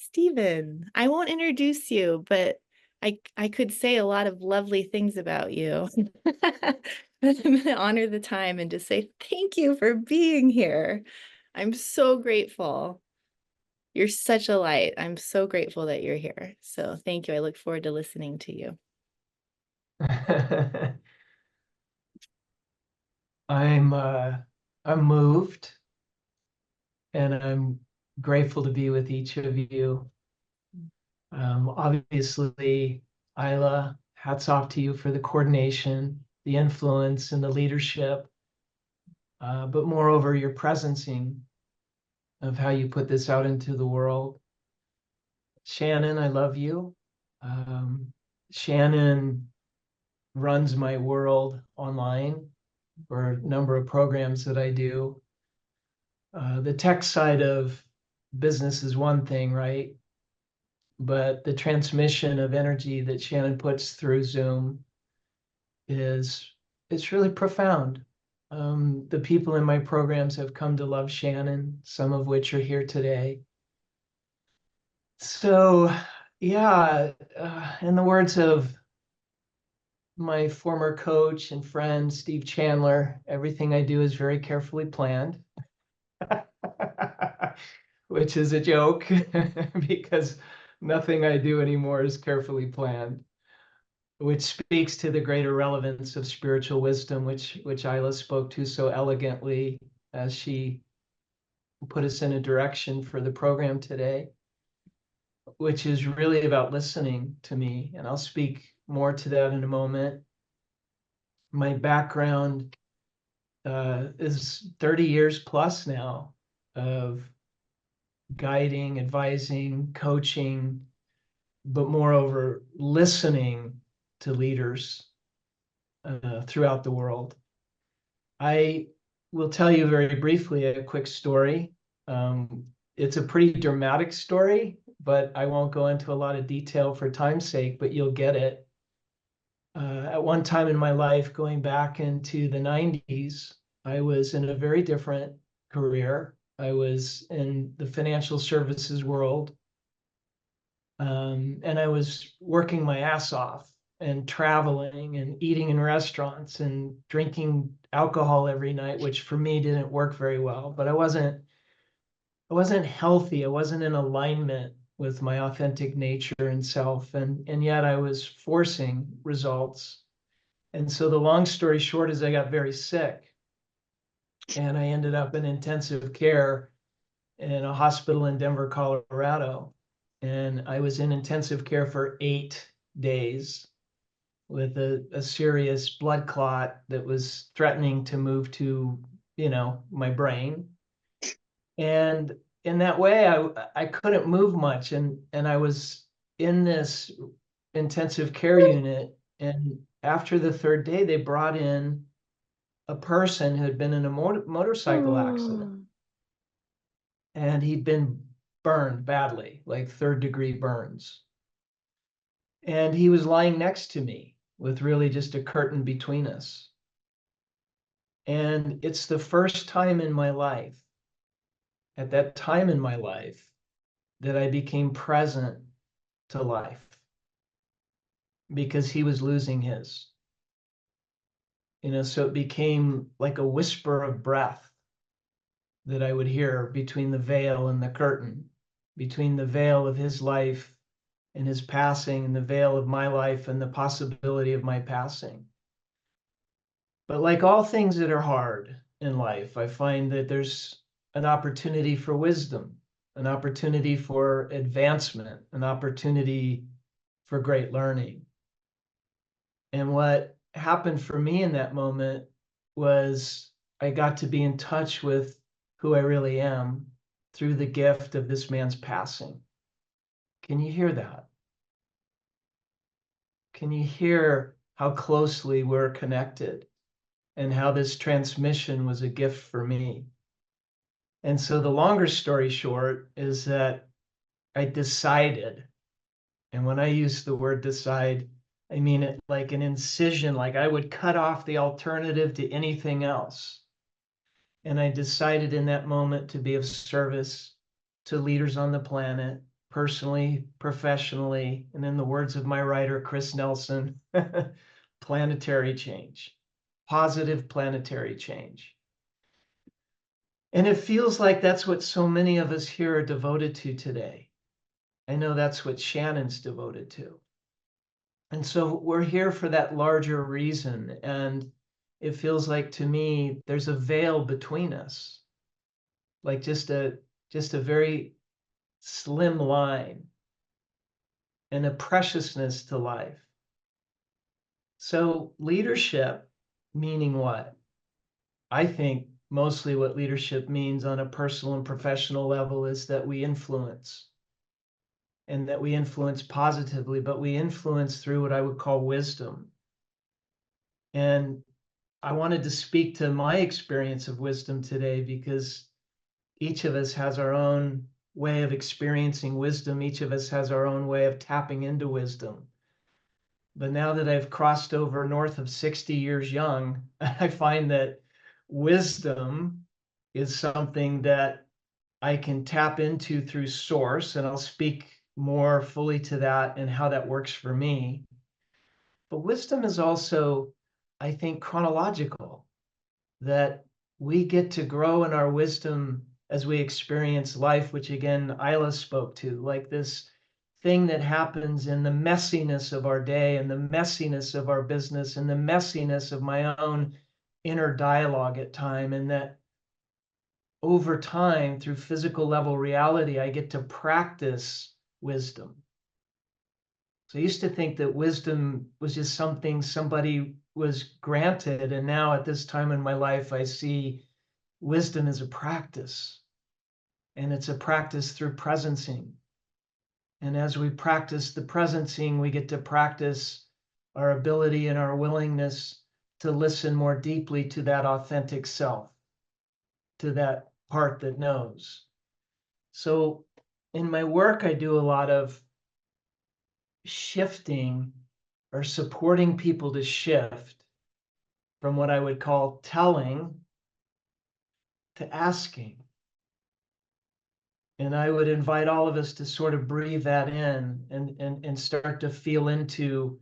Stephen, I won't introduce you, but I could say a lot of lovely things about you. But I'm gonna honor the time and just say thank you for being here. I'm so grateful. You're such a light. I'm so grateful that you're here. So thank you. I look forward to listening to you. I'm I'm moved and I'm grateful to be with each of you. Obviously, Isla, hats off to you for the coordination, the influence, and the leadership, but moreover, your presencing of how you put this out into the world. Shannon, I love you. Um, Shannon runs my world online for a number of programs that I do. The tech side of business is one thing, right? But the transmission of energy that Shannon puts through Zoom is it's really profound. The people in my programs have come to love Shannon, some of which are here today. So, yeah, in the words of my former coach and friend, Steve Chandler, everything I do is very carefully planned. Which is a joke because nothing I do anymore is carefully planned, which speaks to the greater relevance of spiritual wisdom, which Isla spoke to so elegantly as she put us in a direction for the program today, which is really about listening to me. And I'll speak more to that in a moment. My background is 30 years plus now of guiding, advising, coaching, but moreover, listening to leaders throughout the world. I will tell you very briefly a quick story. It's a pretty dramatic story, but I won't go into a lot of detail for time's sake, but you'll get it. At one time in my life, going back into the 90s, I was in a very different career. I was in the financial services world. And I was working my ass off and traveling and eating in restaurants and drinking alcohol every night, which for me didn't work very well. But I wasn't healthy. I wasn't in alignment with my authentic nature and self. And yet I was forcing results. And so the long story short is I got very sick and I ended up in intensive care in a hospital in Denver, Colorado. And I was in intensive care for 8 days with a serious blood clot that was threatening to move to, my brain. And in that way, I couldn't move much. And I was in this intensive care unit. And after the third day, they brought in a person who had been in a motorcycle accident. Oh, And he'd been burned badly, like third-degree burns. And he was lying next to me with really just a curtain between us. And it's the first time in my life, at that time in my life, that I became present to life because he was losing his. So it became like a whisper of breath that I would hear between the veil and the curtain, between the veil of his life and his passing and the veil of my life and the possibility of my passing. But like all things that are hard in life, I find that there's an opportunity for wisdom, an opportunity for advancement, an opportunity for great learning. And what happened for me in that moment was I got to be in touch with who I really am through the gift of this man's passing. Can you hear that? Can you hear how closely we're connected and how this transmission was a gift for me? And so the longer story short is that I decided, and when I use the word decide, I mean it like an incision, like I would cut off the alternative to anything else. And I decided in that moment to be of service to leaders on the planet, personally, professionally, and in the words of my writer, Chris Nelson, planetary change, positive planetary change. And it feels like that's what so many of us here are devoted to today. I know that's what Shannon's devoted to. And so we're here for that larger reason. And it feels like to me, there's a veil between us, like just a very slim line and a preciousness to life. So leadership, meaning what? I think mostly what leadership means on a personal and professional level is that we influence, and that we influence positively, but we influence through what I would call wisdom. And I wanted to speak to my experience of wisdom today because each of us has our own way of experiencing wisdom. Each of us has our own way of tapping into wisdom. But now that I've crossed over north of 60 years young, I find that wisdom is something that I can tap into through source, and I'll speak more fully to that and how that works for me. But wisdom is also, I think, chronological, that we get to grow in our wisdom as we experience life, which again, Isla spoke to, like this thing that happens in the messiness of our day and the messiness of our business and the messiness of my own inner dialogue at time. And that over time, through physical level reality, I get to practice wisdom. So I used to think that wisdom was just something somebody was granted. And now at this time in my life, I see wisdom as a practice. And it's a practice through presencing. And as we practice the presencing, we get to practice our ability and our willingness to listen more deeply to that authentic self, to that part that knows. So in my work, I do a lot of shifting or supporting people to shift from what I would call telling to asking. And I would invite all of us to sort of breathe that in and start to feel into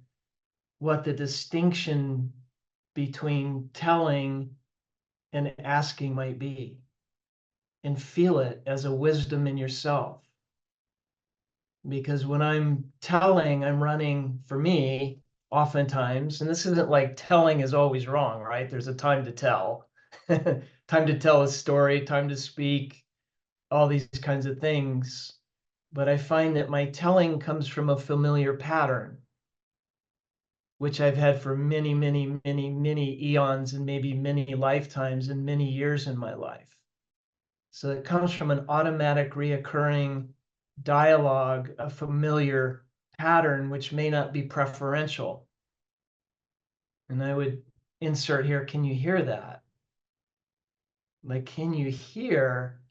what the distinction between telling and asking might be, and feel it as a wisdom in yourself. Because when I'm telling, I'm running, for me, oftentimes, and this isn't like telling is always wrong, right? There's a time to tell, time to tell a story, time to speak, all these kinds of things. But I find that my telling comes from a familiar pattern, which I've had for many, many, many, many eons and maybe many lifetimes and many years in my life. So it comes from an automatic reoccurring dialogue, a familiar pattern, which may not be preferential. And I would insert here, can you hear that? Like, can you hear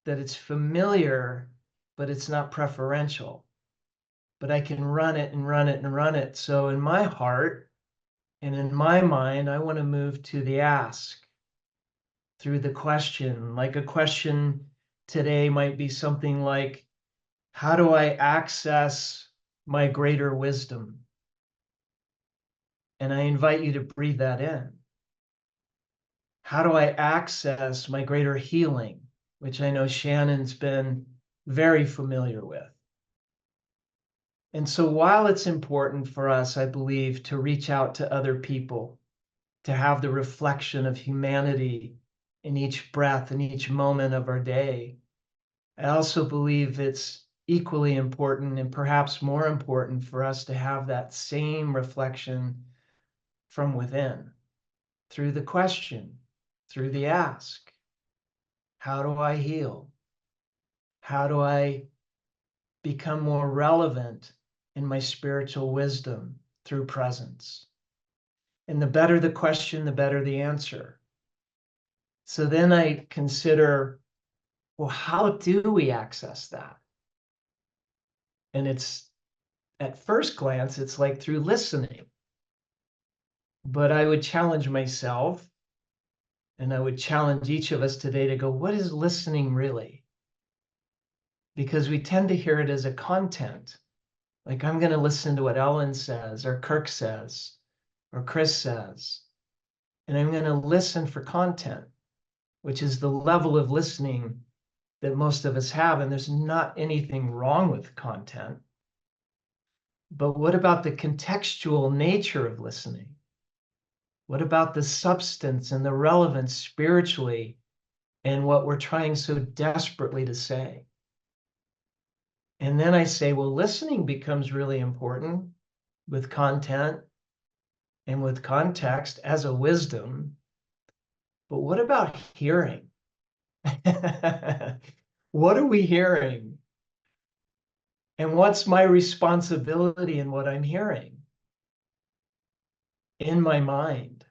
that it's familiar, but it's not preferential? But I can run it and run it and run it. So in my heart and in my mind, I want to move to the ask through the question. Like a question today might be something like, how do I access my greater wisdom? And I invite you to breathe that in. How do I access my greater healing, which I know Shannon's been very familiar with? And so while it's important for us, I believe, to reach out to other people, to have the reflection of humanity in each breath, in each moment of our day, I also believe it's equally important and perhaps more important for us to have that same reflection from within through the question, through the ask. How do I heal? How do I become more relevant in my spiritual wisdom through presence? And the better the question, the better the answer. So then I consider, well, how do we access that? And it's, at first glance, it's like through listening. But I would challenge myself, and I would challenge each of us today to go, what is listening really? because we tend to hear it as a content. Like, I'm going to listen to what Ellen says, or Kirk says, or Chris says, and I'm going to listen for content, which is the level of listening that most of us have. And there's not anything wrong with content. But what about the contextual nature of listening? What about the substance and the relevance spiritually and what we're trying so desperately to say? And then I say, well, listening becomes really important with content and with context as a wisdom. But what about hearing? What are we hearing? And what's my responsibility in what I'm hearing in my mind?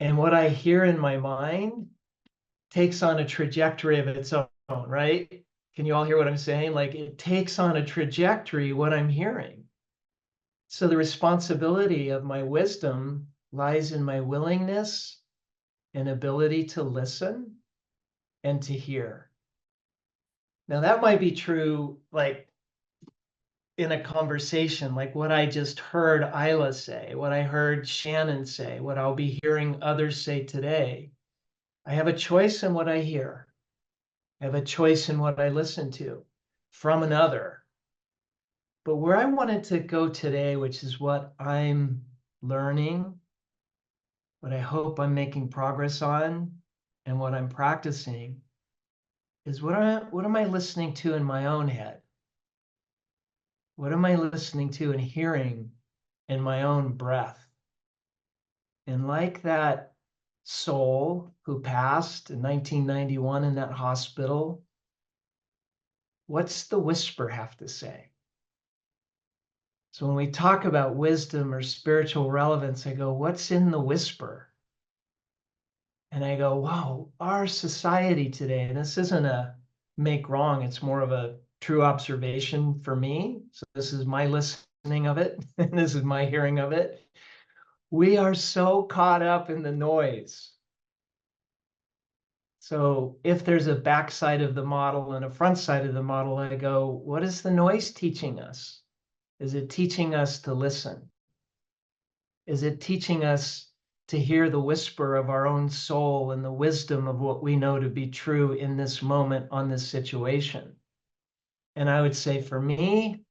And what I hear in my mind takes on a trajectory of its own, right? Can you all hear what I'm saying? Like, it takes on a trajectory what I'm hearing. So the responsibility of my wisdom lies in my willingness and ability to listen and to hear. Now, that might be true, like in a conversation, like what I just heard Isla say, what I heard Shannon say, what I'll be hearing others say today. I have a choice in what I hear. I have a choice in what I listen to from another. But where I wanted to go today, which is what I'm learning, what I hope I'm making progress on, and what I'm practicing, is what am I listening to in my own head? What am I listening to and hearing in my own breath? And like that soul who passed in 1991 in that hospital, what's the whisper have to say? So when we talk about wisdom or spiritual relevance, I go, what's in the whisper? And I go, wow, our society today, and this isn't a make wrong, it's more of a true observation for me. So this is my listening of it, and this is my hearing of it. We are so caught up in the noise. So if there's a backside of the model and a front side of the model, I go, what is the noise teaching us? Is it teaching us to listen? Is it teaching us to hear the whisper of our own soul and the wisdom of what we know to be true in this moment on this situation? And I would say for me,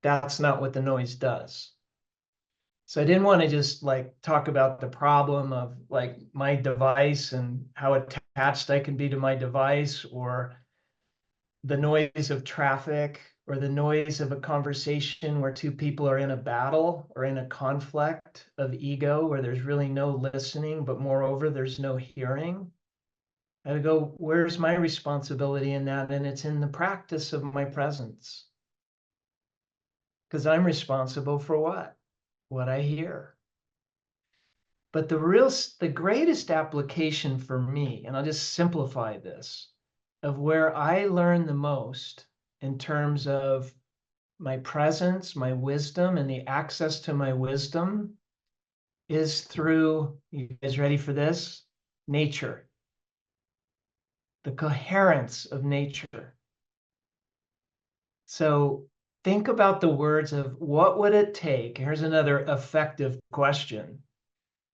that's not what the noise does. So I didn't want to just like talk about the problem of like my device and how attached I can be to my device, or the noise of traffic, or the noise of a conversation where two people are in a battle or in a conflict of ego where there's really no listening, but moreover, there's no hearing. I would go, where's my responsibility in that? And it's in the practice of my presence. Because I'm responsible for what? What I hear. But the greatest application for me, and I'll just simplify this, of where I learn the most in terms of my presence, my wisdom, and the access to my wisdom is through, you guys ready for this? Nature, the coherence of nature. So think about the words of what would it take? Here's another effective question.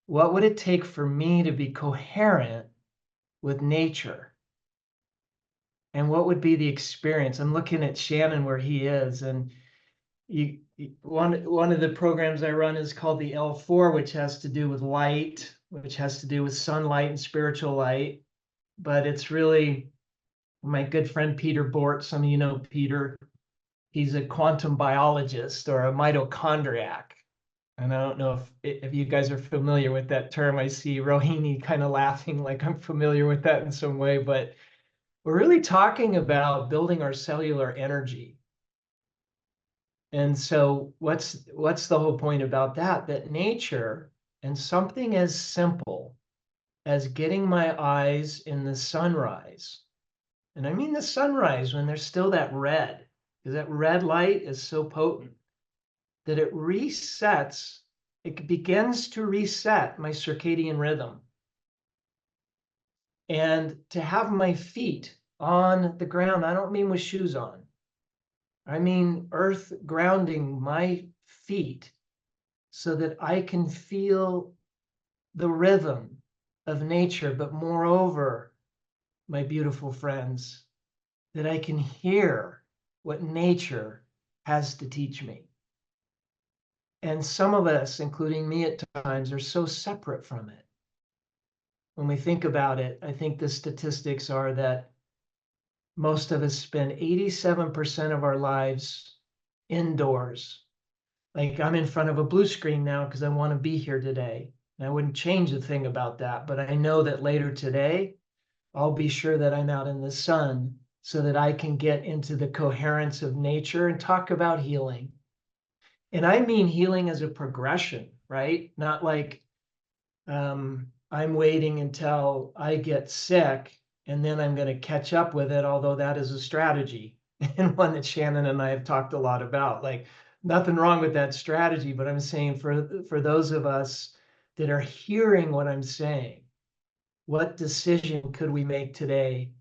What would it take for me to be coherent with nature? And what would be the experience? I'm looking at Shannon where he is, and one of the programs I run is called the L4, which has to do with light, which has to do with sunlight and spiritual light. But it's really my good friend Peter Bort. Some of you know Peter. He's a quantum biologist or a mitochondriac. And I don't know if you guys are familiar with that term. I see Rohini kind of laughing like I'm familiar with that in some way, but we're really talking about building our cellular energy. And so what's the whole point about that? That nature and something as simple as getting my eyes in the sunrise, and I mean the sunrise when there's still that red, because that red light is so potent that it resets, it begins to reset my circadian rhythm. And to have my feet on the ground. I don't mean with shoes on. I mean earth grounding my feet so that I can feel the rhythm of nature, but moreover, my beautiful friends, that I can hear what nature has to teach me. And some of us, including me at times, are so separate from it. When we think about it, I think the statistics are that most of us spend 87% of our lives indoors. Like I'm in front of a blue screen now because I want to be here today. And I wouldn't change a thing about that, but I know that later today, I'll be sure that I'm out in the sun so that I can get into the coherence of nature and talk about healing. And I mean healing as a progression, right? Not like I'm waiting until I get sick and then I'm going to catch up with it, although that is a strategy and one that Shannon and I have talked a lot about. Like nothing wrong with that strategy, but I'm saying for those of us that are hearing what I'm saying, what decision could we make today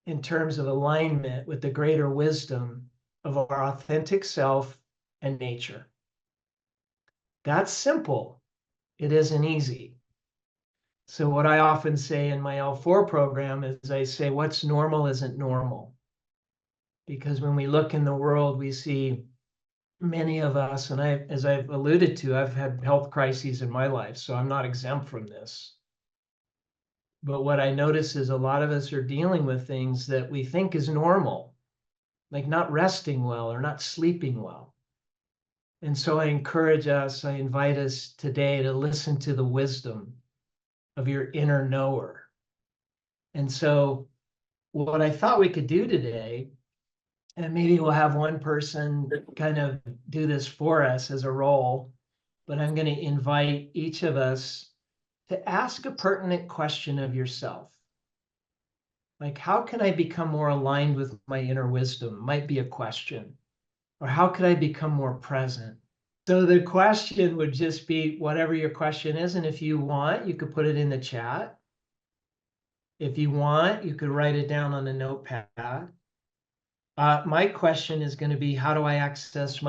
in terms of alignment with the greater wisdom of our authentic self and nature? That's simple. It isn't easy. So what I often say in my L4 program is I say, what's normal isn't normal. Because when we look in the world, we see many of us, and as I've alluded to, I've had health crises in my life, so I'm not exempt from this. But what I notice is a lot of us are dealing with things that we think is normal, like not resting well or not sleeping well. And so I encourage us, I invite us today to listen to the wisdom of your inner knower. And so what I thought we could do today, and maybe we'll have one person kind of do this for us as a role, but I'm going to invite each of us to ask a pertinent question of yourself. Like, how can I become more aligned with my inner wisdom? Might be a question. Or how could I become more present? So the question would just be whatever your question is. And if you want, you could put it in the chat. If you want, you could write it down on a notepad. My question is going to be, how do I access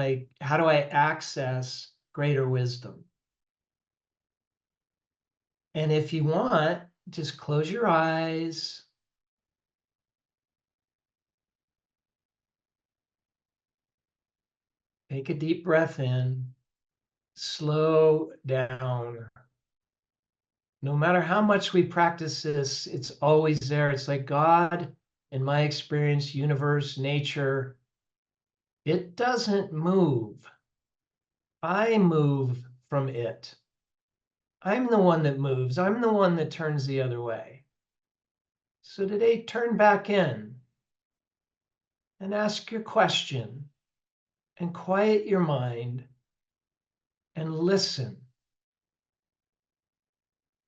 greater wisdom? And if you want, just close your eyes. Take a deep breath in. Slow down. No matter how much we practice this, it's always there. It's like God, in my experience, universe, nature, it doesn't move. I move from it. I'm the one that moves. I'm the one that turns the other way. So today, turn back in and ask your question and quiet your mind and listen.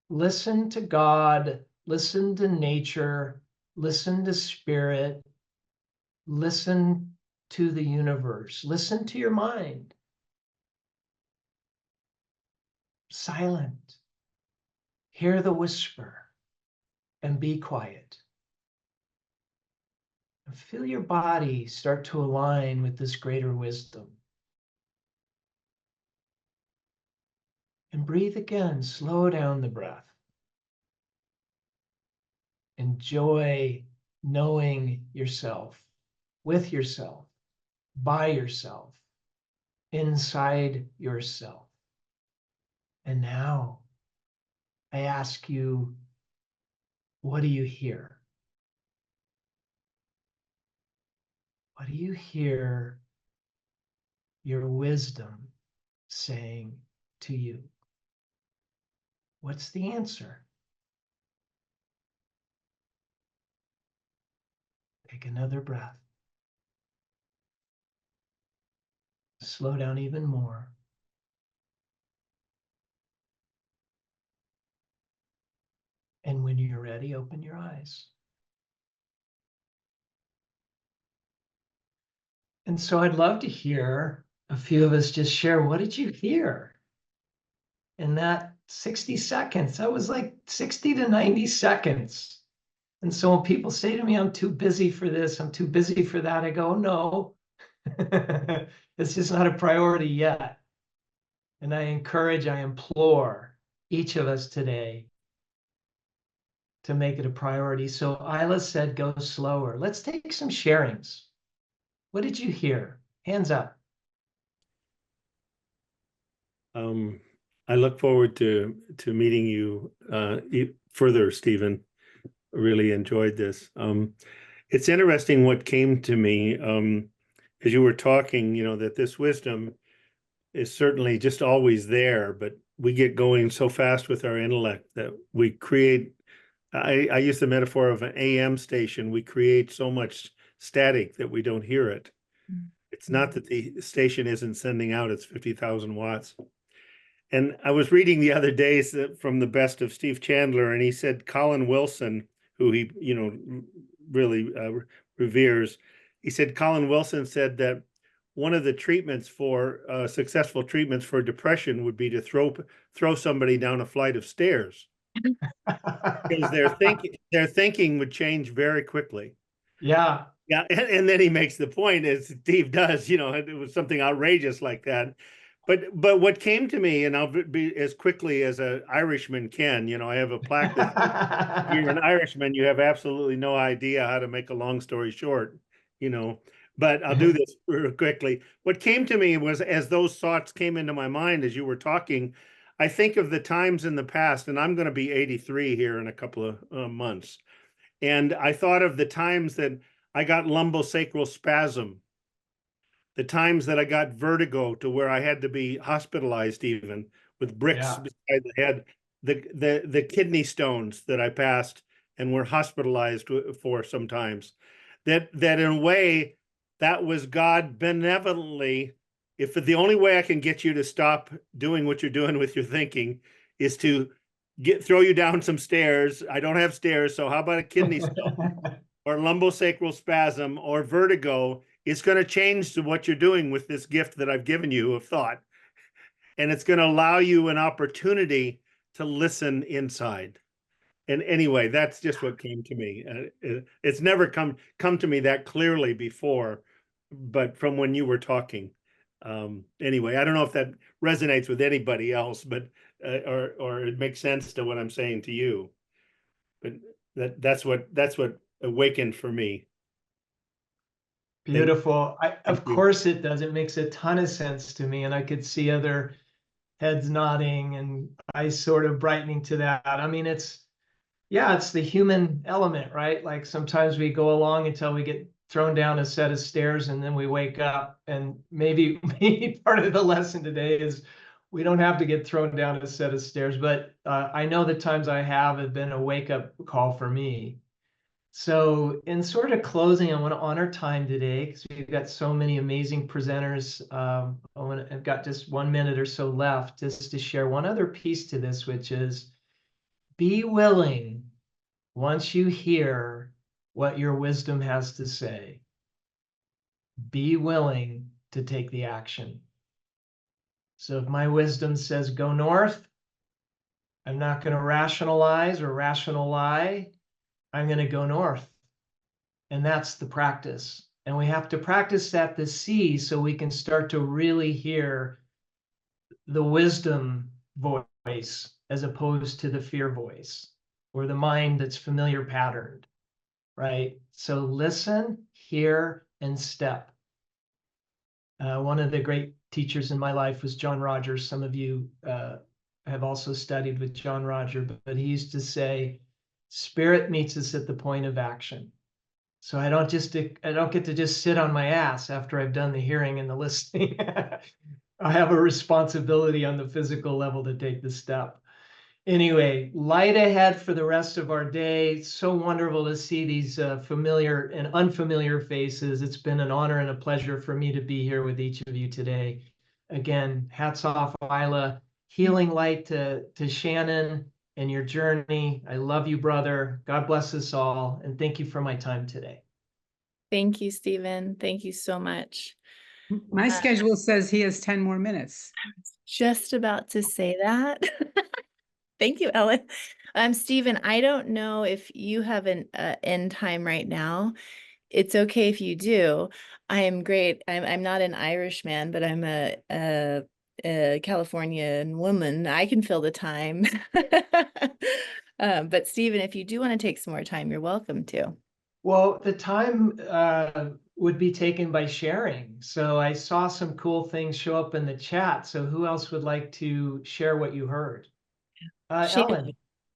Listen to God, listen to nature, listen to spirit, listen to the universe, listen to your mind. Silent. Hear the whisper and be quiet. And feel your body start to align with this greater wisdom. And breathe again, slow down the breath. Enjoy knowing yourself, with yourself, by yourself, inside yourself. And now I ask you, what do you hear? What do you hear your wisdom saying to you? What's the answer? Take another breath. Slow down even more. And when you're ready, open your eyes. And so I'd love to hear a few of us just share, what did you hear in that 60 seconds? That was like 60 to 90 seconds. And so when people say to me, I'm too busy for this, I'm too busy for that, I go, no, it's just not a priority yet. And I encourage, I implore each of us today to make it a priority. So Isla said, go slower. Let's take some sharings. What did you hear? Hands up. I look forward to meeting you further, Stephen. Really enjoyed this. It's interesting what came to me as you were talking, that this wisdom is certainly just always there, but we get going so fast with our intellect that we create, I use the metaphor of an AM station. We create so much static that we don't hear it. It's not that the station isn't sending out its 50,000 watts. And I was reading the other day from the best of Steve Chandler, and he said Colin Wilson, who he, really reveres, he said Colin Wilson said that one of the treatments for successful treatments for depression would be to throw somebody down a flight of stairs because their thinking would change very quickly. Yeah. Yeah, and then he makes the point, as Steve does, it was something outrageous like that. But what came to me, and I'll be as quickly as an Irishman can, I have a plaque that says, if you're an Irishman, you have absolutely no idea how to make a long story short, but I'll do this real quickly. What came to me was, as those thoughts came into my mind as you were talking, I think of the times in the past, and I'm going to be 83 here in a couple of months. And I thought of the times that I got lumbosacral spasm, the times that I got vertigo to where I had to be hospitalized even with bricks beside the head, the kidney stones that I passed and were hospitalized for sometimes. That in a way, that was God benevolently, if the only way I can get you to stop doing what you're doing with your thinking is to throw you down some stairs. I don't have stairs, so how about a kidney stone or lumbosacral spasm or vertigo? It's going to change to what you're doing with this gift that I've given you of thought. And it's going to allow you an opportunity to listen inside. And anyway, that's just what came to me. It's never come to me that clearly before, but from when you were talking. Anyway, I don't know if that resonates with anybody else, but or it makes sense to what I'm saying to you. But that's what awakened for me. Beautiful. Of Thank you. course it does. It makes a ton of sense to me. And I could see other heads nodding and eyes sort of brightening to that. I mean, it's the human element, right? Like sometimes we go along until we get thrown down a set of stairs and then we wake up. And maybe part of the lesson today is we don't have to get thrown down a set of stairs. But I know the times I have been a wake up call for me. So in sort of closing, I want to honor time today because we've got so many amazing presenters. I've got just 1 minute or so left just to share one other piece to this, which is be willing once you hear what your wisdom has to say. Be willing to take the action. So if my wisdom says go north, I'm not going to rationalize or rational lie. I'm going to go north. And that's the practice. And we have to practice at the C so we can start to really hear the wisdom voice as opposed to the fear voice or the mind that's familiar patterned, right? So listen, hear, and step. One of the great teachers in my life was John Rogers. Some of you have also studied with John Rogers, but he used to say, spirit meets us at the point of action. So I don't get to just sit on my ass after I've done the hearing and the listening. I have a responsibility on the physical level to take the step. Anyway, light ahead for the rest of our day. So wonderful to see these familiar and unfamiliar faces. It's been an honor and a pleasure for me to be here with each of you today. Again, hats off, Isla. Healing light to Shannon and your journey. I love you, brother. God bless us all. And thank you for my time today. Thank you, Stephen. Thank you so much. My schedule says he has 10 more minutes. Just about to say that. Thank you, Ellen. Stephen, I don't know if you have an end time right now. It's okay if you do. I am great. I'm not an Irishman, but I'm a Californian woman. I can fill the time. But Stephen, if you do want to take some more time, you're welcome to. Well, the time would be taken by sharing. So I saw some cool things show up in the chat. So who else would like to share what you heard? Shannon, Ellen.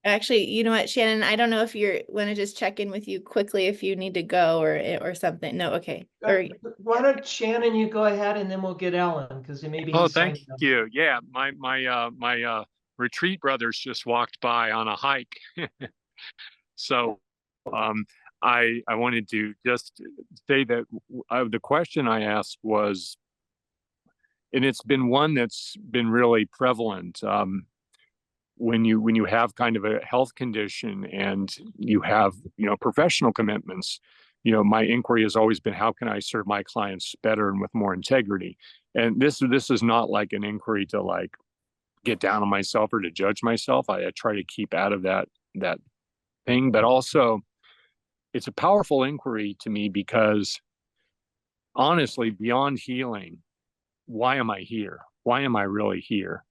actually, you know what, Shannon, I don't know if you want to just check in with you quickly if you need to go or something. No, okay. Or Why don't Shannon, you go ahead and then we'll get Ellen because maybe Oh, he's thank signing up. you. Yeah, my retreat brothers just walked by on a hike. So I wanted to just say that the question I asked was, and it's been one that's been really prevalent. When you have kind of a health condition and you have professional commitments, my inquiry has always been, how can I serve my clients better and with more integrity? And this is not like an inquiry to like get down on myself or to judge myself. I try to keep out of that thing, but also it's a powerful inquiry to me because honestly, beyond healing, why am I here? Why am I really here?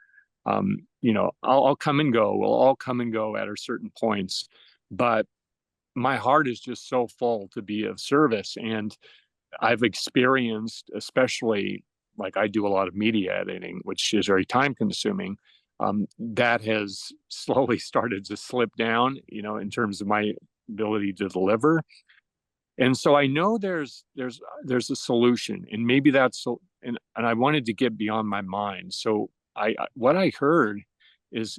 I'll come and go. We'll all come and go at a certain points, but my heart is just so full to be of service. And I've experienced, especially like I do a lot of media editing, which is very time consuming. That has slowly started to slip down, in terms of my ability to deliver. And so I know there's a solution, and maybe and I wanted to get beyond my mind. So what I heard is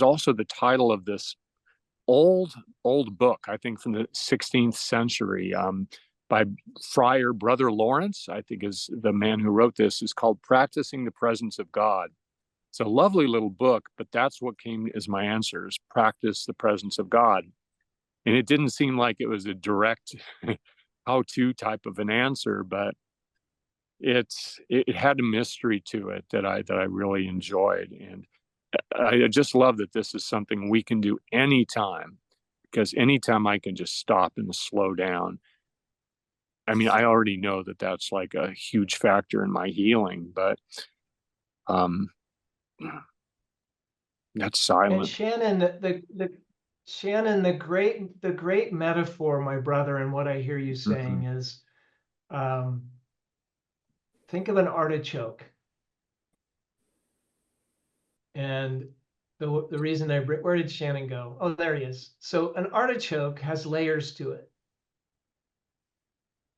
also the title of this old book, I think from the 16th century, by Friar Brother Lawrence, I think is the man who wrote this, is called Practicing the Presence of God. It's a lovely little book, but that's what came as my answers: practice the presence of God. And it didn't seem like it was a direct how-to type of an answer, but it had a mystery to it that I really enjoyed. And I just love that this is something we can do anytime, because anytime I can just stop and slow down. I mean, I already know that that's like a huge factor in my healing, but that's And silent. Shannon, Shannon, the great metaphor, my brother, and what I hear you Mm-hmm. saying is, think of an artichoke. And the reason where did Shannon go? Oh, there he is. So an artichoke has layers to it.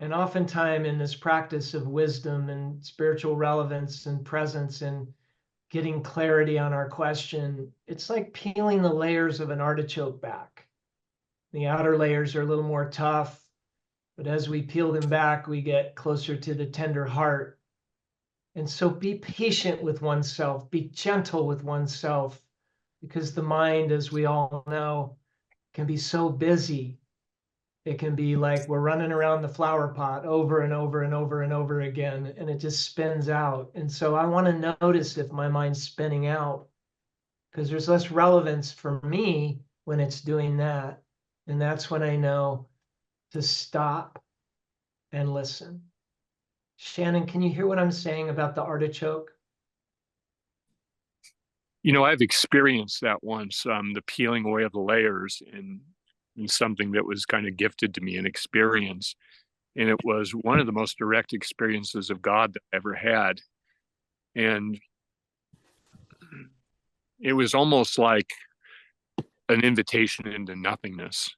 And oftentimes in this practice of wisdom and spiritual relevance and presence and getting clarity on our question, it's like peeling the layers of an artichoke back. The outer layers are a little more tough, but as we peel them back, we get closer to the tender heart. And so be patient with oneself, be gentle with oneself, because the mind, as we all know, can be so busy. It can be like we're running around the flower pot over and over and over and over again, and it just spins out. And so I want to notice if my mind's spinning out, because there's less relevance for me when it's doing that. And that's when I know to stop and listen. Shannon, can you hear what I'm saying about the artichoke? I've experienced that once, the peeling away of the layers in something that was kind of gifted to me, an experience. And it was one of the most direct experiences of God that I ever had. And it was almost like an invitation into nothingness,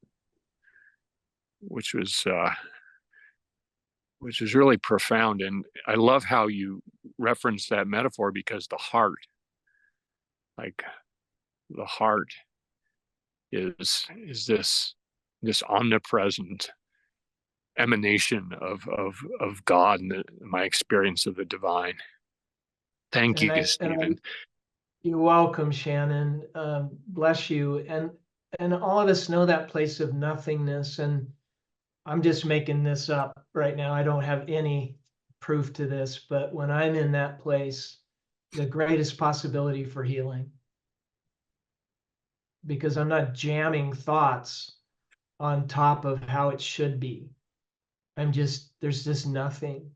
which was really profound. And I love how you reference that metaphor, because like the heart is this omnipresent emanation of God and my experience of the divine. Thank you, Stephen. You're welcome, Shannon. Bless you. And all of us know that place of nothingness. And I'm just making this up right now. I don't have any proof to this, but when I'm in that place, the greatest possibility for healing. because I'm not jamming thoughts on top of how it should be. There's just nothing.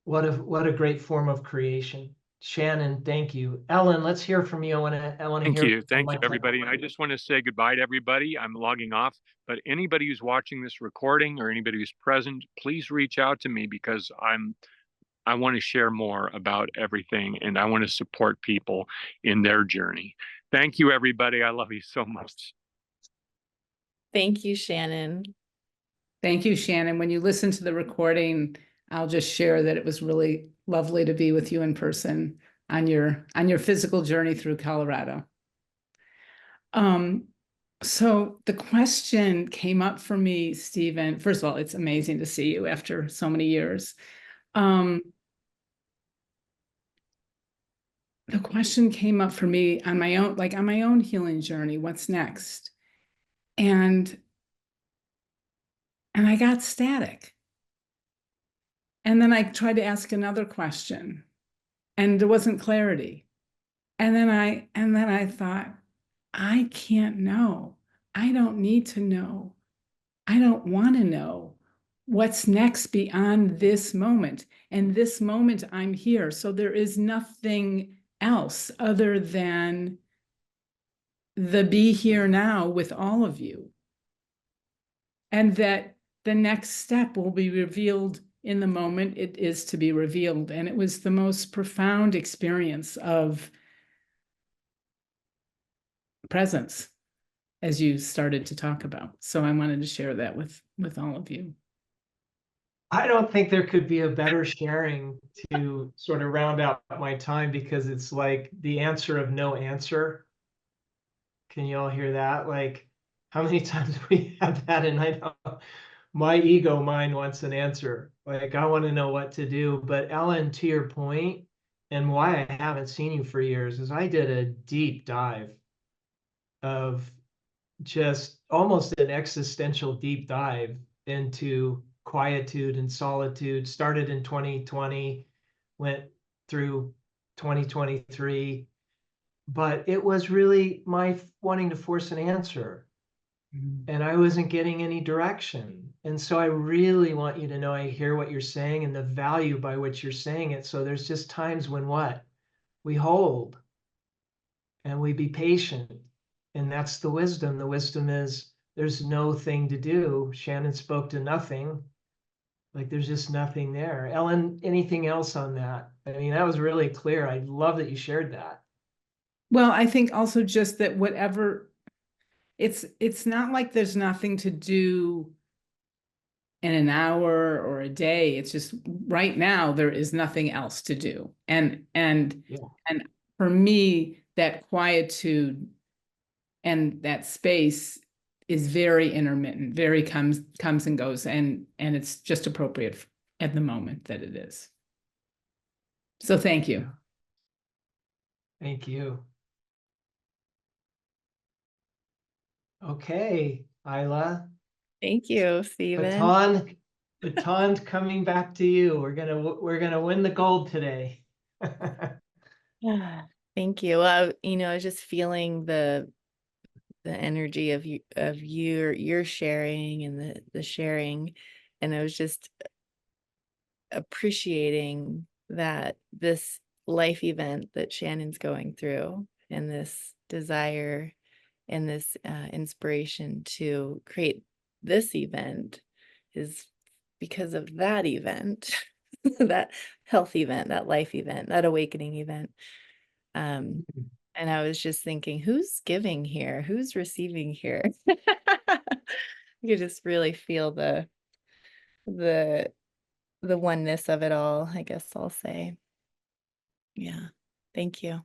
What a great form of creation. Shannon, thank you. Ellen, let's hear from you. I want to hear from Thank you, Mike. everybody. And I just want to say goodbye to everybody. I'm logging off, but anybody who's watching this recording or anybody who's present, please reach out to me because I want to share more about everything and I want to support people in their journey. Thank you, everybody. I love you so much. Thank you, Shannon. Thank you, Shannon. When you listen to the recording, I'll just share that it was really lovely to be with you in person on your physical journey through Colorado. So the question came up for me, Stephen. First of all, it's amazing to see you after so many years. The question came up for me on my own healing journey. What's next? And I got static. And then I tried to ask another question and there wasn't clarity. And then I thought, I can't know. I don't need to know. I don't want to know what's next beyond this moment. And this moment I'm here. So there is nothing else other than the be here now with all of you. And that the next step will be revealed in the moment it is to be revealed. And it was the most profound experience of presence, as you started to talk about. So I wanted to share that with all of you. I don't think there could be a better sharing to sort of round out my time, because it's like the answer of no answer. Can you all hear that? Like, how many times we have that? And I know my ego mind wants an answer. Like, I want to know what to do. But Ellen, to your point, and why I haven't seen you for years, is I did a deep dive of just almost an existential deep dive into quietude and solitude. Started in 2020, went through 2023, but it was really my wanting to force an answer. And I wasn't getting any direction. And so I really want you to know I hear what you're saying and the value by which you're saying it. So there's just times when what? We hold and we be patient. And that's the wisdom. The wisdom is there's no thing to do. Shannon spoke to nothing. Like, there's just nothing there. Ellen, anything else on that? I mean, that was really clear. I love that you shared that. Well, I think also just that whatever, it's not like there's nothing to do in an hour or a day. It's just right now there is nothing else to do. And for me, that quietude and that space is very intermittent, very comes and goes, and it's just appropriate at the moment that it is. So thank you. Thank you. Okay, Isla. Thank you, Stephen. Baton coming back to you. We're gonna win the gold today. Thank you. Well, I was just feeling the energy of your sharing and the sharing, and I was just appreciating that this life event that Shannon's going through and this desire and this inspiration to create this event is because of that event, that health event, that life event, that awakening event. And I was just thinking, who's giving here? Who's receiving here? You could just really feel the oneness of it all, I guess I'll say. Yeah. Thank you.